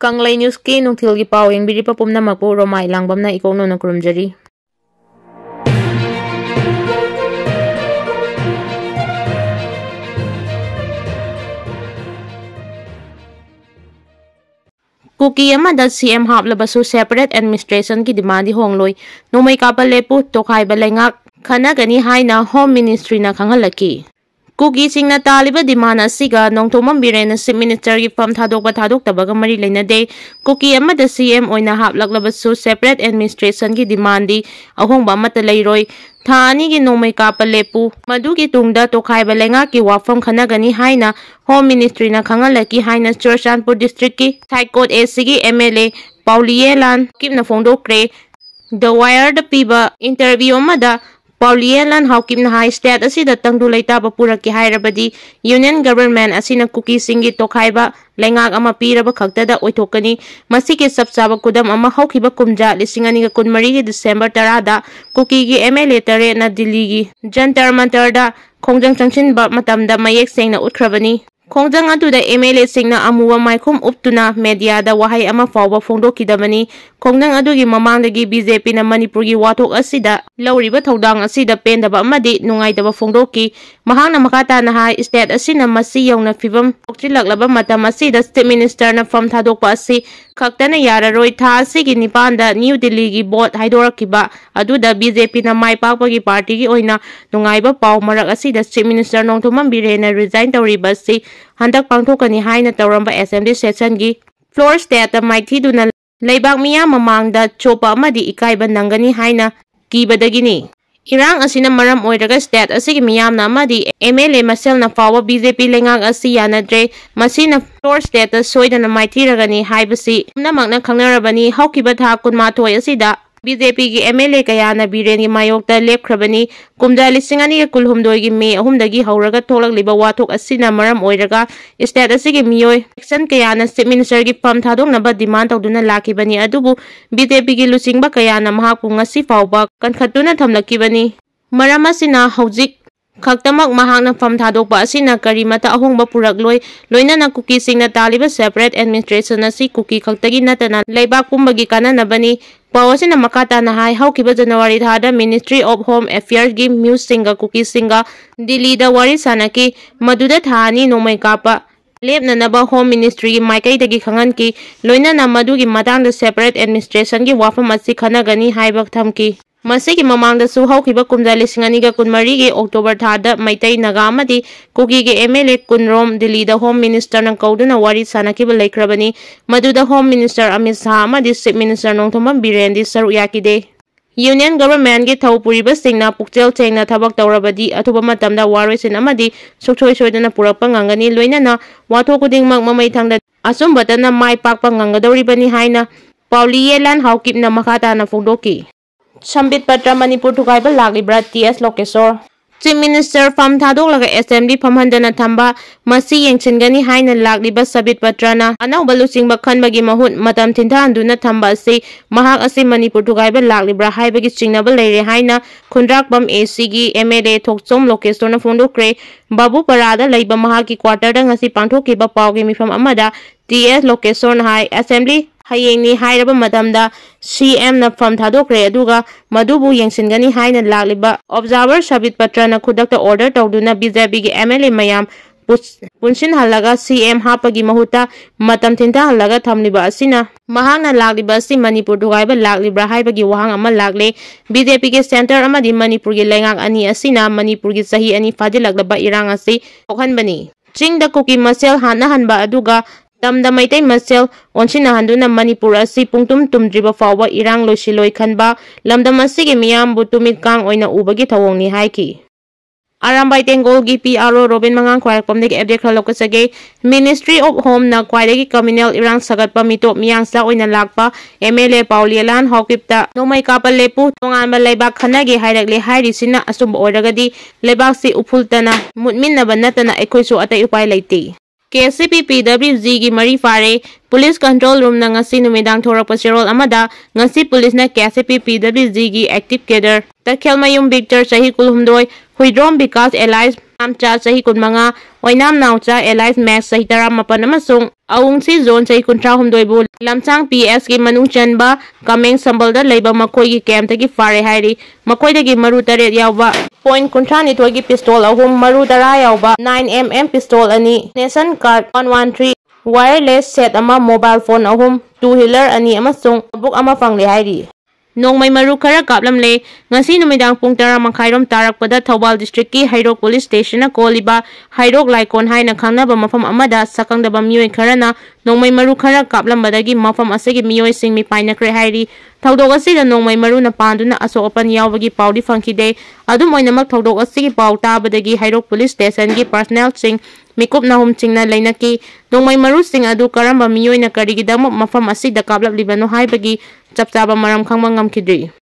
Kanglai News ki nungthil gi paw yengbiri pa pumnamapu romai langbamna ikongno na kurumjari. Kuki Amada CM Happasu separate administration ki Pandamdi Hongloi nomai kapal lepu Thugaina lengak khanagani haina Home Ministry na khangalaki. Kuki singna taliba demand asiga nongthomam birena Chief Minister gi fam thadoktabaga mari leinade Kuki Amada CM oina haplaklabasu separate administration gi demandi ahongba mata leiroi thani gi nomai kapal lepu madugi tungda Thugaina lengak ki wafam khanagani haina Home Ministry na khangalaki haina Churchanpur district ki High Court AC gi MLA Pauliyelan kimna fongdokre The Wire da piba interview amada Pauliyelan haukim na high state asida tangdu laitaba puraki hairabadi union government asina Kuki singi Thugaina lengak ama piraba khaktada oithokani masiki sabsaba kudam ama haukiba kumja lisingani ga kunmari gi December 10 da Kuki gi MLA tare na Delhi gi Jantar Mantar da khongjang changchin ba matamda mayek sengna utkrabani Kongjang atuda MLA singna amuwa maikhum uptuna media da wahai ama fawba fongdokidabani kongjang adugi mamangdagi BJP na Manipur gi wathok asida lawriba thodang asida pendaba amadi nungaitaba fongdoki mahangna makata na hai state asina masi yongna fibam okchilaklaba matam asida Chief Minister na fam thadokpa asi khaktana yararoi tha asigi nipanda New Delhi gi board haidorakiba aduda BJP na maipakpagi party gi oina nungaiba paw marak asida Chief Minister nongthomam birena resign tawriba si handak pangthokani haina tawramba assembly session gi floor state maithi duna leibak miya mamangda chopa amadi ikaiba nangani haina kibadagini irang asina maram oiraga state asigi miyamna amadi MLA maselna fawa BJP lengak asi yanadre masina floor state soidana maithiragani haibasi namangna khangnarabani haukiba tha kunmathoi asida BJP gi MLA kayana bireni mayokta lepkrabani kumda lisingani kulhumdoi gi me ahumdagi hauraga Th.Lokliba wathok asina maram oiraga state asigi miyoi action kayana Chief Minister gi fam thadoknaba demand tawduna lakibani adubu BJP gi lusingba kayana mahakpu ngasi fawba kankhatuna thamlakibani maram asina haujik khaktamak mahakna fam thadokpa asina karimata ahongba purakloi loinana Kuki singna taliba separate administration asi Kuki khaktagi natana leibak pumbagi kananabani Pawasina makata na hai haukiba January thada Ministry of Home Affairs gi Muse singa Kuki singa Delhi da wari sanaki maduda thani nomai kapa lepna naba Home Ministry gi maikai dagi khangan ki loina na madugi matang da separate administration gi wafam asi khanagani haibak thamki masigi mamangda su haukiba kumja lisingani ga kunmari gi October thada maitai naga amadi Kuki gi MLA kunrom Delhi da Home Minister nang kauduna wari sanakiba laikrabani maduda Home Minister Amit Shah amadi Chief Minister nongthomam birendi saru yakide Union government gi thawpuriba singna pukchel chengna thabak tawrabadi athuba matamda waroisin amadi sukchoi soidana purappa ngangani loinana watho kudingmak mamai thangda asumbatana mai pakpa ngangadoribani haina Pauliyelan haukipna makata na fongdoki Sambit Patra Manipur Thugaina Lkliba Th.Lokeshwor Chief Minister fam thadok assembly famhandana thamba masi yengchingani haina Lkliba Sambit Patra na anauba lusingba khanbagi mahut matam thinthanduna thamba ase mahak ase Manipur Thugaina Lkliba haibagi chingnaba leire haina khundrakbam AC gi MLA Th.Lokeshwor na fondokre babu parada leiba mahaki quarter da ngasi pangthokiba pawgi mifam amada Th.Lokeshwor na hai assembly hayengni hairaba matamda CM na fam thadokre aduga madubu yengsingani haina Lkliba observer Sambit Patra na khudakta order tawduna BJP gi MLA mayam punshin halaga CM hapagi mahuta matam thinta halaga thamliba asina mahangna Lkliba si Manipur Thugaina Lkliba haibagi wahang ama lakle BJP gi center amadi Manipur gi lengak ani asina Manipur gi sahi ani fadilaklaba irang asi okhanbani chingda Kuki masel hana hanba aduga tamda maitai masel onchina handuna Manipur asi pungtum tumdriba fawba irang loisiloi khanba lamdam asigi miyambu tumit kang oina ubagi thawongni haiki Arambai Tengol gi PRO Robin Mangang khwarakpamdagi update khara lokasage Ministry of Home na khwaidagi communal irang sagatpa mitop miyangsa oina lakpa MLA Pauliyelan haukipta nomai kapal lepu tonganba leibak khanagi hairakle hairisina asumba oiragadi leibak si uphultana mutminnaba natana aikhoisu atai upai leite KCP PWG gi mari fare police control room na ngasi numidang thorakpa serol amada ngasi police na KCP PWG gi active cadre takhelmayum Victor sahi kulhumdoi huidrom Vikas Allies Namcha sahi kunmanga, Oinam Naucha, Elias Max sahi taramapan amasung, Aungsi Zone sahi kuntrahumdoibu, Lamsang PS ki Manung Chanba, Kameng Sambalda Labor Makoi ki Camtaki Fare Hairi, Makoi ki Maru Taret Yauba, Point Kuntrani Togi pistol, Ahum Maru Tara Yauba, 9mm pistol ani, Nesan card 113, wireless set ama mobile phone ahum, 2-wheeler ani amasung, book ama fangli hairi. Nong may maru kara kaplamle, ngasi numidang pung tara mangkairom tarakpada Thobal District ki Hairok Police Station na Lkliba, Hairok Laikon hai na khangna ba mafam amada sakang da ba miyoy kara na nong may maru kara kaplambadagi mafam asagi miyoy sing mi paina kre hairi. Thawdok asida nong may maru na pandu na asokapan yawbagi paudi fangkide, adum oy namak thawdok asigi paw tabadagi Hairok Police Station ki personnel sing Mikup na humching na lainaki, nong may maru sing adu karamba miyoy na karigidamok mafam asida kaplap libano hai bagi chapchaba maram khang mangam kidri.